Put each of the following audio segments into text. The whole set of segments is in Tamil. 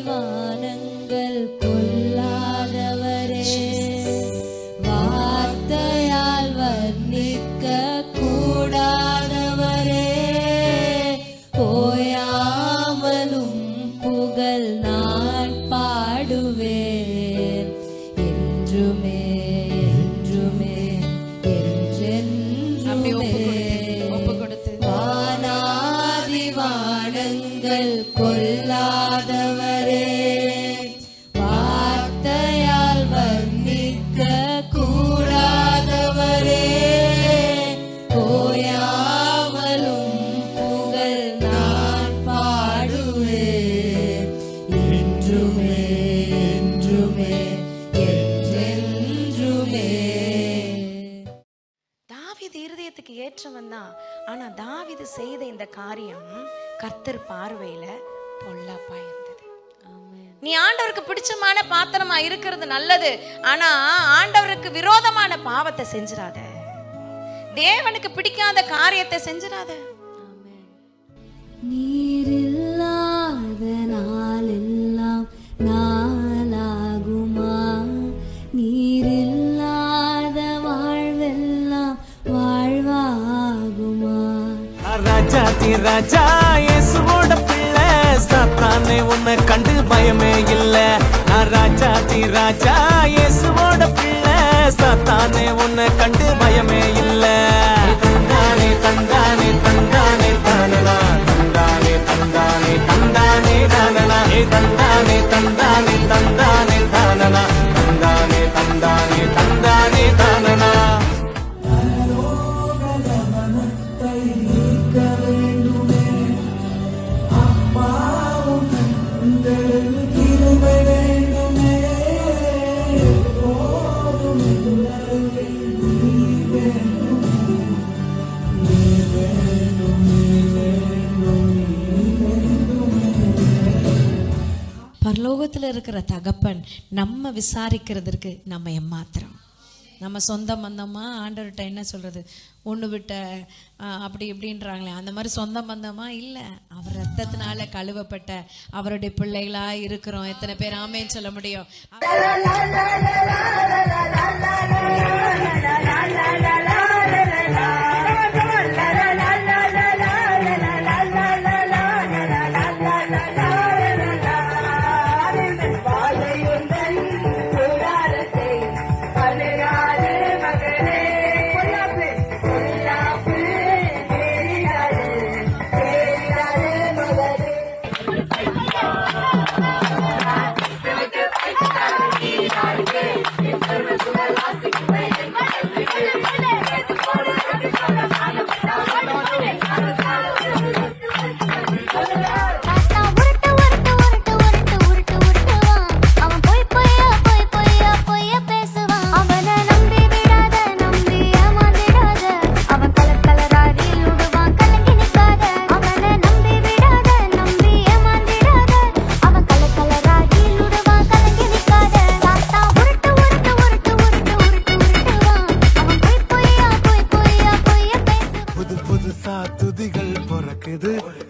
வானங்கள் கொள்ளாதவரே, வார்த்தையால் வர்ணிக்க கூடாதவரே, ஓயாமலும் புகழ் நான் பாடுவேன் என்றுமே என்றுமே என்றென்றுமே. வானாதி வானங்கள் கொள்ளாதவரே, வார்த்தையால் வர்ணிக்க கூடாதவரே, ஓயாமலும் புகழ் நான் பாடுவேன் என்றுமே என்றுமே என்றென்றுமே. தாவீது இருதயத்துக்கு ஏற்றவன் தான். ஆனா தாவீது செய்த இந்த காரியம் கர்த்தர் பார்வையில பொல்லாப்பா இருந்தது. நீ ஆண்டவருக்கு பிடிச்சமான பாத்திரமா இருக்கிறது நல்லது, ஆனா ஆண்டவருக்கு விரோதமான பாவத்தை செஞ்சிடாத, தேவனுக்கு பிடிக்காத காரியத்தை செஞ்சிடாத. நீரில்லாத நாளெல்லாம் நாளாகுமா, நீரில்லாத வாழ்வெல்லாம் வாழ்வாகுமா. ராஜாதி ராஜா இயேசுவோட பிள்ளை, சாத்தானே உன்னை கண்டு பயமே இல்ல. நான் ராஜாதி ராஜா இயேசுவோட பிள்ளை, சாத்தானே உன்னை கண்டு பயமே இல்ல. தந்தானே தந்தானே தந்தானே தானனா, தந்தானே தந்தானே தந்தானே தானனா, தந்தானே தந்தானே தந்தானே தானனா, தந்தானே தந்தானே தந்தானே தானனா. பரலோகத்தில் இருக்கிற தகப்பன் நம்ம விசாரிக்கிறதுக்கு நம்ம ஏமாத்திரம். நம்ம சொந்த பந்தமா ஆண்டவர்கிட்ட என்ன சொல்றது, ஒன்று விட்ட அப்படி இப்படின்றாங்களே, அந்த மாதிரி சொந்த பந்தமா இல்லை. அவர் ரத்தத்தினால கழுவப்பட்ட அவருடைய பிள்ளைகளா இருக்கிறோம். எத்தனை பேர் ஆமேன்னு சொல்ல முடியும்?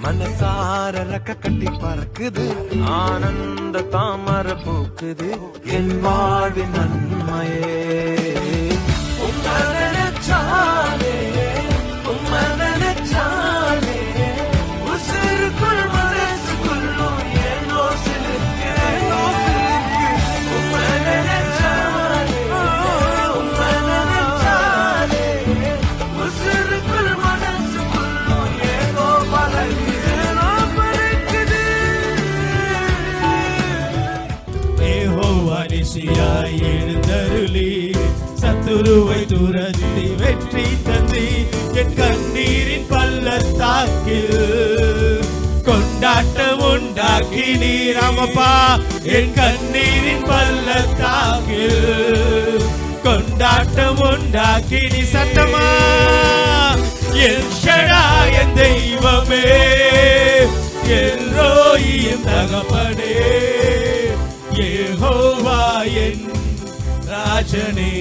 மனசார ரக்க கட்டி பறக்குது, ஆனந்த தாமர பூக்குது என் வாழ்வின் நன்மையே. உம்மை நினைச்சாலே உம்மை நினைச்சாலே உசுருக்குள் மனசுக்குள்ளும் ஏனோ சிலுக்கு. உம்மை நினைச்சாலே உம்மை நினைச்சாலே உசுருக்குள் மனசுக்குள்ளும் ஏனோ பறக்குது. எழுந்தருளி சத்துருவை துரத்தி வெற்றி தந்தி என் கண்ணீரின் பள்ளத்தாக்கில் கொண்டாட்டம் உண்டாக்கி நீராமப்பா. என் கண்ணீரின் பள்ளத்தாக்கில் கொண்டாட்டம் உண்டாக்கி நீ சத்தமா. என் ஷடா என் தெய்வமே, என் ரோயின் தகப்பனே, யெகோவா என் ராஜனே.